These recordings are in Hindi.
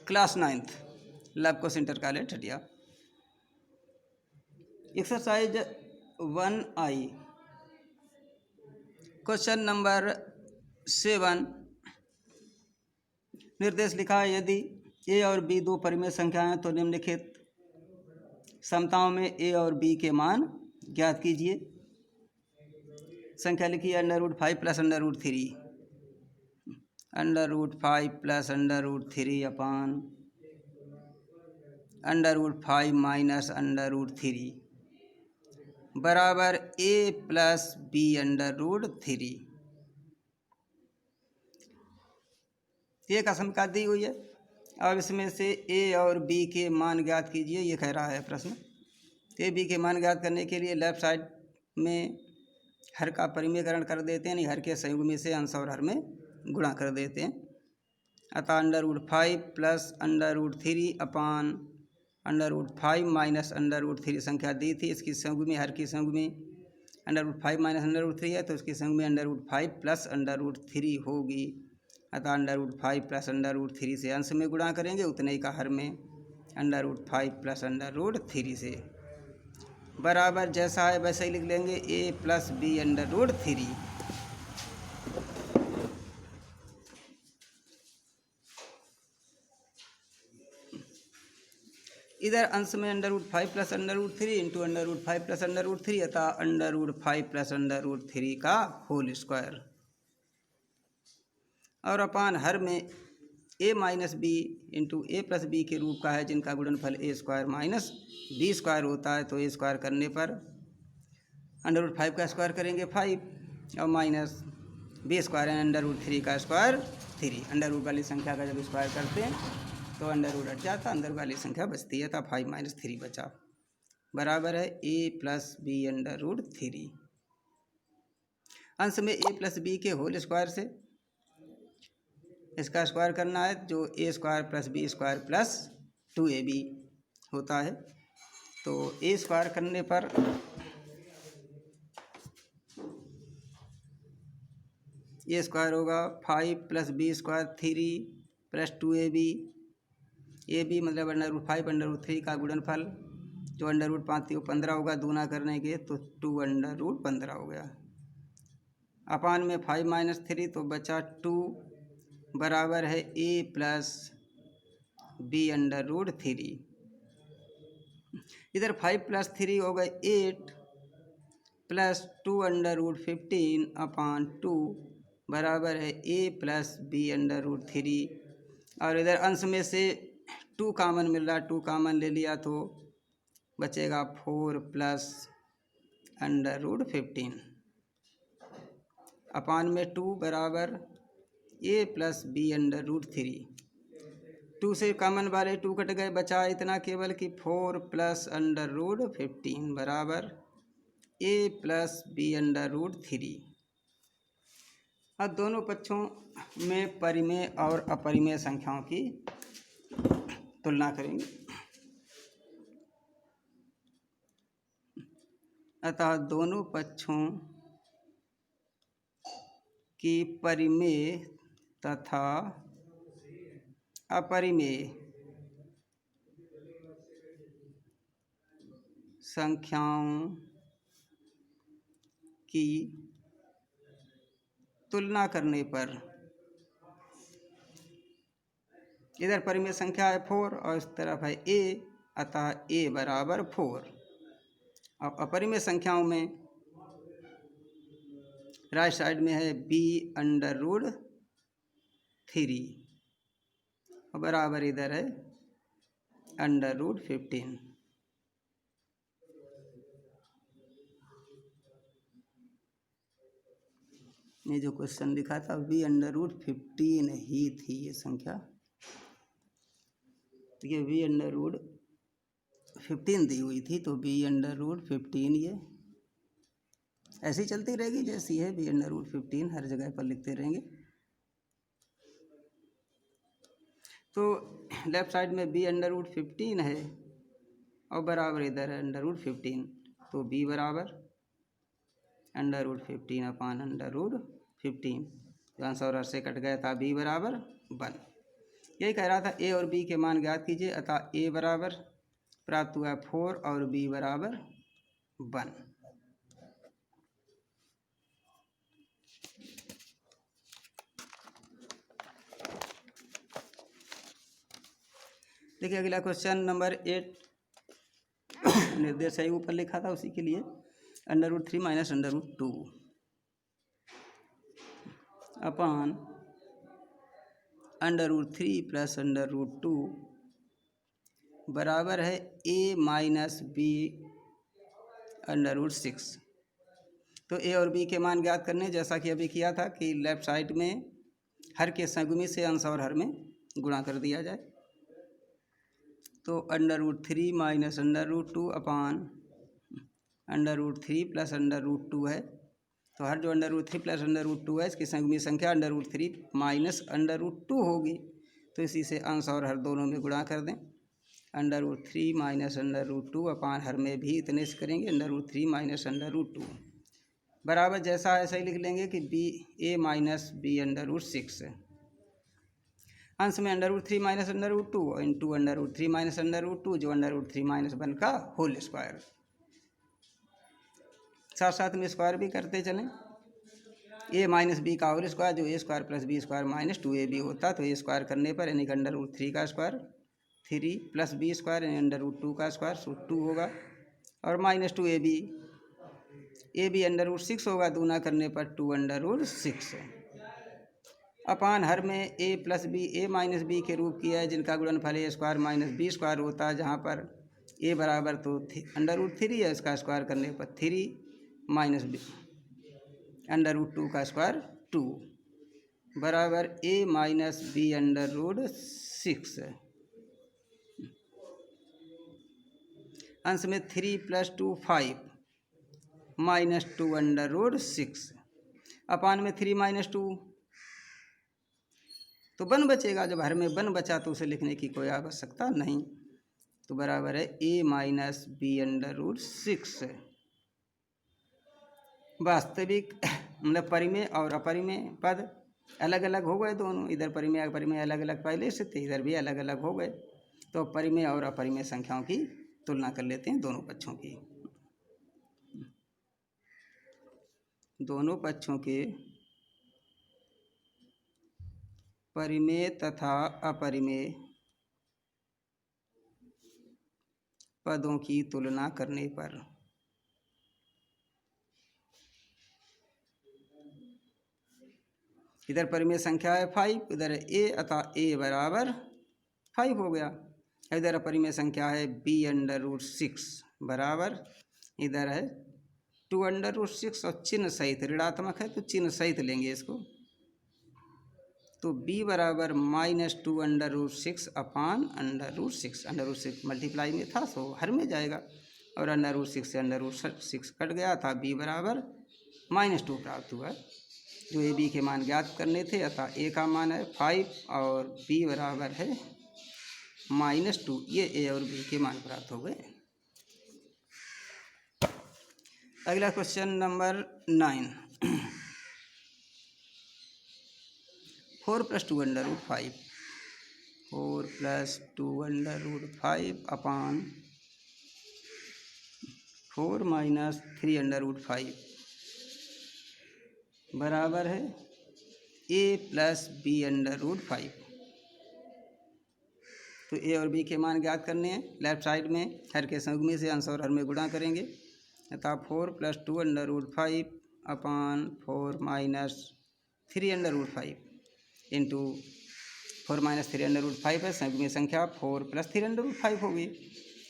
क्लास 9th लैब को सेंटर का ठटिया। एक्सरसाइज 1I क्वेश्चन नंबर 7 निर्देश लिखा है, यदि ए और बी दो परिमेय संख्याएं हैं तो निम्नलिखित समताओं में ए और बी के मान ज्ञात कीजिए। संख्या लिखी है √5 + √3 √5 + √3 अपान √5 - √3 बराबर a + b √3। ये का समीकरण दी हुई है। अब इसमें से a और b के मान ज्ञात कीजिए, ये कह रहा है प्रश्न। a b के मान ज्ञात करने के लिए लेफ्ट साइड में हर का परिमेयकरण कर देते हैं, नहीं हर के संयुग्मी से अंश और हर में गुणा कर देते हैं। अतः √5 + √3 अपान √5 - √3 संख्या दी थी, इसकी संयुग्मी हर की संयुग्मी √5 - √3 है तो इसकी संयुग्मी √5 + √3 होगी। अतः √5 + √3 से अंश में गुणा करेंगे, उतने ही का हर में √5 + √3 से बराबर जैसा है वैसे ही लिख लेंगे a + b √3। इधर अंश में √5 + √3 इंटू √5 + √3 अतः √5 + √3 का होल स्क्वायर और अपान हर में a - b into a + b के रूप का है, जिनका गुणनफल a² - b² होता है। तो a² करने पर √5 का स्क्वायर करेंगे 5 और माइनस b² √3 का स्क्वायर 3। अंडर वाली संख्या का जब स्क्वायर करते हैं तो अंडर हट जाता, अंदर वाली संख्या बचती है, तो 5 - 3 बचा बराबर है a + b √3। अंश में a + b के होल स्क्वायर से इसका स्क्वायर करना है, जो a² + b² + 2ab होता है। तो a² करने पर a² होगा 5 + b² 3 + 2ab। ab मतलब √5 √3 का गुणनफल, जो √5 को 15 होगा, दूना करने के तो 2 √15 हो गया। अपान में 5 - 3 तो बचा 2 बराबर है a + b √3। इधर 5 + 3 हो गए 8 + 2 √15 अपान 2 बराबर है a + b √3। और इधर अंश में से 2 कामन मिल रहा, 2 कामन ले लिया तो बचेगा 4 + √15 अपान में 2 बराबर a + b √3। 2 से कामन वाले 2 कट गए, बचा इतना केवल कि 4 + √15 बराबर a + b √3। अब दोनों पक्षों में परिमेय और अपरिमेय संख्याओं की तुलना करेंगे। अतः दोनों पक्षों की परिमेय तथा अपरिमेय संख्याओं की तुलना करने पर इधर परिमेय संख्या है 4 और इस तरफ है a, अतः a बराबर 4। अब अपरिमेय संख्याओं में राइट साइड में है b √3 और बराबर इधर है √15। ये जो क्वेश्चन लिखा था b √15 ही थी ये संख्या, तो ये b √15 दी हुई थी, तो b √15 ये ऐसी चलती रहेगी जैसी है b √15 हर जगह पर लिखते रहेंगे। तो लेफ्ट साइड में b √15 है और बराबर इधर है √15, तो b बराबर √15 अपान √15, आंसर और से कट गया था b बराबर 1। यही कह रहा था ए और बी के मान ज्ञात कीजिए, अतः ए बराबर प्राप्त हुआ 4 और बी बराबर 1। देखिए अगला क्वेश्चन नंबर 8, निर्देश सही ऊपर लिखा था उसी के लिए, √3 माइनस √2 अपॉन √3 प्लस √2 बराबर है a माइनस बी √6। तो ए और बी के मान ज्ञात करने, जैसा कि अभी किया था कि लेफ्ट साइड में हर के संयुग्मी से अंश और हर में गुणा कर दिया जाए। तो √3 माइनस √2 अपॉन √3 प्लस √2 है। तो हर जो √3 प्लस √2 है इसकी संयुग्मी संख्या √3 माइनस √2 होगी। तो इसी से अंश और हर दोनों में गुणा कर दें। √3 माइनस √2 अपॉन हर में भी इतने से करेंगे √3 माइनस √2 बराबर जैसा है ऐसा ही लिख लेंगे कि बी ए माइनस बी √6 अंश में √3 माइनस √2 इंटू √3 माइनस √2 जो √3 माइनस 1 का होल स्क्वायर। साथ साथ में स्क्वायर भी करते चलें। ए माइनस बी का होल स्क्वायर जो A square plus B square minus 2ab होता, तो ए स्क्वायर करने पर यानी कि √3 का स्क्वायर 3 प्लस बी स्क्वायर यानी √2 का स्क्वायर सो 2 होगा और माइनस 2ab ए बी √6 होगा, दूना करने पर 2√6 अपान हर में ए प्लस बी ए माइनस बी के रूप किया है जिनका गुणनफल ए स्क्वायर माइनस बी स्क्वायर होता है, जहाँ पर ए बराबर तो √3 है, इसका स्क्वायर करने पर 3 माइनस बी √2 का स्क्वायर 2 बराबर ए माइनस बी √6 अंश में 3 प्लस 2 5 माइनस 2 √6 अपान में 3 माइनस 2 तो 1 बचेगा। जब हर में 1 बचा तो उसे लिखने की कोई आवश्यकता नहीं, तो बराबर है ए माइनस बी √6। वास्तविक मतलब परिमेय और अपरिमेय पद अलग अलग हो गए दोनों, इधर परिमेय अपरिमेय अलग अलग पहले से थे, इधर भी अलग अलग हो गए। तो परिमेय और अपरिमेय संख्याओं की तुलना कर लेते हैं, दोनों पक्षों की। दोनों पक्षों के परिमेय तथा अपरिमेय पदों की तुलना करने पर इधर परिमेय संख्या है 5, इधर है ए अतः ए बराबर 5 हो गया। इधर अपरिमेय संख्या है बी √6 बराबर इधर है 2√6 और चिन्ह सहित ऋणात्मक है तो चिन्ह सहित लेंगे इसको। तो b बराबर माइनस 2√6 अपान √6 √6 मल्टीप्लाई में था सो हर में जाएगा और √6 से √6 कट गया था, b बराबर -2 प्राप्त हुआ। जो ए बी के मान ज्ञात करने थे, अतः ए का मान है 5 और b बराबर है -2। ये ए और बी के मान प्राप्त हो गए। अगला क्वेश्चन नंबर 9 4 + 2 √5 4 + 2 √5 अपान 4 - 3 √5 बराबर है a + b √5। तो ए और बी के मान ज्ञात करने हैं। लेफ्ट साइड में हर के संयुग्मी से अंश और हर में गुणा करेंगे, अतः 4 + 2 √5 अपान 4 - 3 √5 इंटू 4 - 3 √5 है, संयुग्मी संख्या 4 + 3 √5 होगी,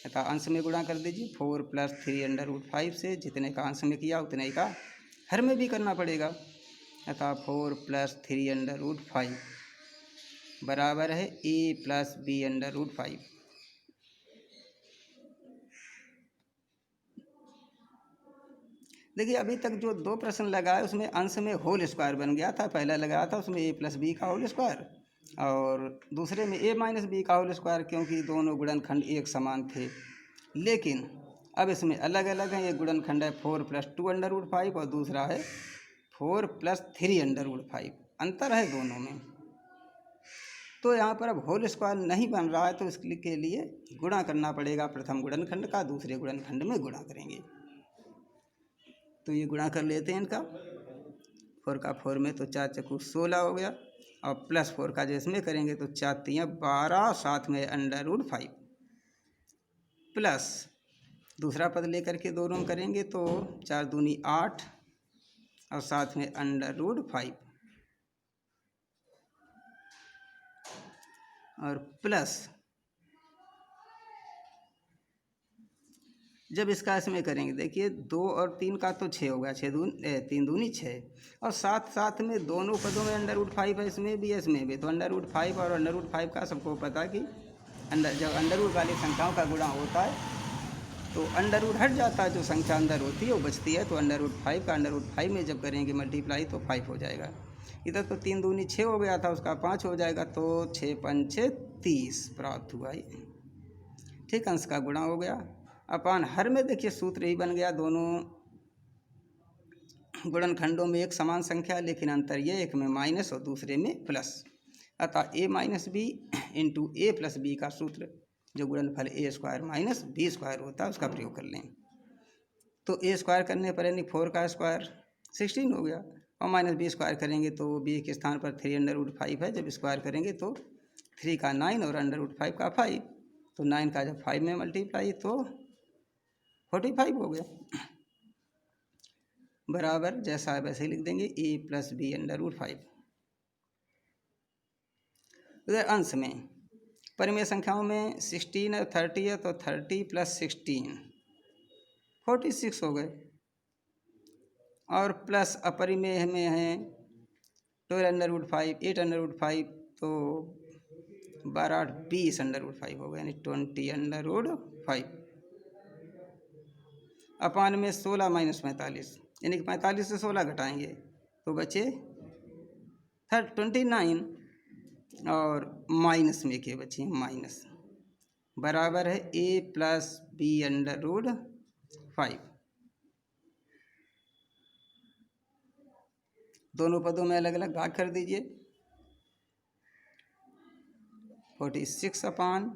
अतः अंश में गुणा कर दीजिए। 4 + 3 √5 से जितने का अंश में किया उतने ही का हर में भी करना पड़ेगा, अतः 4 + 3 √5 बराबर है a + b √5। देखिए अभी तक जो 2 प्रश्न लगाए उसमें अंश में होल स्क्वायर बन गया था। पहला लगाया था उसमें a + b का होल स्क्वायर और दूसरे में a - b का होल स्क्वायर, क्योंकि दोनों गुणनखंड एक समान थे। लेकिन अब इसमें अलग अलग हैं। एक गुणनखंड है 4 + 2 √5 और दूसरा है 4 + 3 √5, अंतर है दोनों में। तो यहाँ पर अब होल स्क्वायर नहीं बन रहा है, तो इसके लिए गुणा करना पड़ेगा प्रथम गुणनखंड का, दूसरे गुणनखंड में गुणा करेंगे। तो ये गुणा कर लेते हैं इनका, 4 का 4 में तो 4 चक्कू 16 हो गया, और प्लस 4 का जो इसमें करेंगे तो 4 तियाँ 12, साथ में √5 प्लस दूसरा पद लेकर के दोनों में करेंगे तो 4 दूनी 8 और साथ में √5 और प्लस जब इसका इसमें करेंगे, देखिए 2 और 3 का तो 6 होगा, 3 दूनी 6, और साथ साथ में दोनों पदों में √5 है, इसमें भी इसमें भी, तो √5 और √5 का सबको पता कि जब अंडर वाली संख्याओं का गुणा होता है तो अंडर रूट हट जाता है, जो संख्या अंदर होती है वो बचती है, तो √5 का √5 में जब करेंगे मल्टीप्लाई तो 5 हो जाएगा। इधर तो 3 दूनी 6 हो गया था, उसका 5 हो जाएगा, तो 6 पंचे 30 प्राप्त हुआ ये। ठीक, अंश का गुणा हो गया। अपान हर में देखिए सूत्र ही बन गया, दोनों गुणनखंडों में एक समान संख्या, लेकिन अंतर ये, एक में माइनस और दूसरे में प्लस, अतः a - b into a + b का सूत्र जो गुणनफल a² - b² होता है उसका प्रयोग कर लें। तो a² करने पर यानी 4 का स्क्वायर 16 हो गया, और -b² करेंगे तो b के स्थान पर 3√5 है, जब स्क्वायर करेंगे तो 3 का 9 और √5 का 5, तो 9 का जब 5 में मल्टीप्लाई तो 45 हो गया, बराबर जैसा है वैसे ही लिख देंगे a + b √5। उधर अंश में परिमेय संख्याओं में 16 और 30 है, तो 30 + 16 46 हो गए, और प्लस अपरिमेय में है 12√5 8√5, तो 12 8 20 √5 हो गए, यानी 20 √5। अपान में 16 - 45, यानी कि 45 से 16 घटाएंगे तो बचे 29, और माइनस में के बचे माइनस, बराबर है a + b √5। दोनों पदों में अलग अलग भाग कर दीजिए। 46 अपान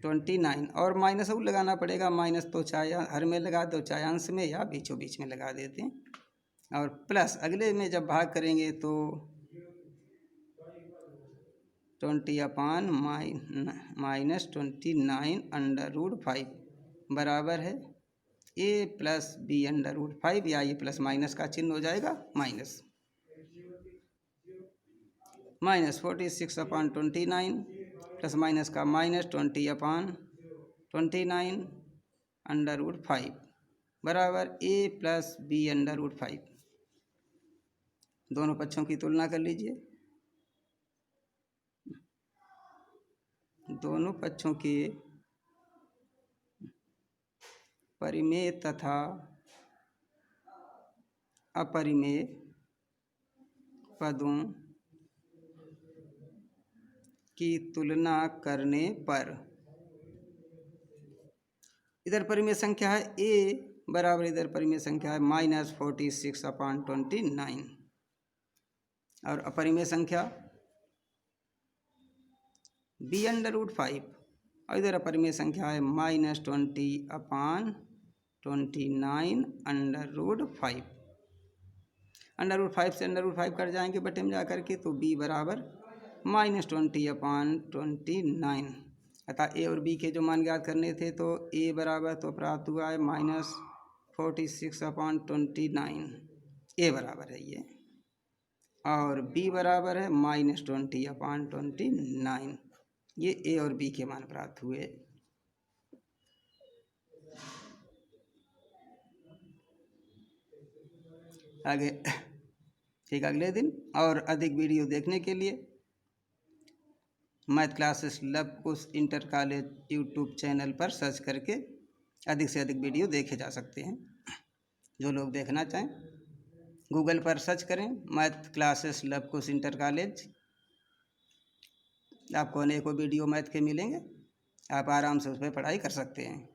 29, और माइनस और लगाना पड़ेगा, माइनस तो चाहे हर में लगा दो, चाहे अंश में या बीचों बीच में लगा देते हैं, और प्लस अगले में जब भाग करेंगे तो 20 अपान -29 √5 बराबर है a + b √5, या ये प्लस माइनस का चिन्ह हो जाएगा माइनस, -46 अपान 29 प्लस माइनस का -20 अपान 29 √5 बराबर a + b √5। दोनों पक्षों की तुलना कर लीजिए, दोनों पक्षों के परिमेय तथा अपरिमेय पदों की तुलना करने पर इधर परिमेय संख्या है a बराबर, इधर परिमेय संख्या है -46 अपान 29, और अपरिमेय संख्या b √5, और इधर अपरिमेय संख्या है -20 अपान 29 √5। √5 से √5 कट जाएंगे बटे में जा करके, तो b बराबर -20 अपान 29, अतः a और b के जो मान ज्ञात करने थे, तो a बराबर तो प्राप्त हुआ है -46 अपान 29, a बराबर है ये, और b बराबर है -20 अपान 29, ये a और b के मान प्राप्त हुए। आगे ठीक, अगले दिन और अधिक वीडियो देखने के लिए math classes Lavkush inter college YouTube channel पर सर्च करके अधिक से अधिक वीडियो देखे जा सकते हैं। जो लोग देखना चाहें गूगल पर सर्च करें math classes Lavkush inter college, आपको अनेकों वीडियो मैथ के मिलेंगे, आप आराम से उस पर पढ़ाई कर सकते हैं।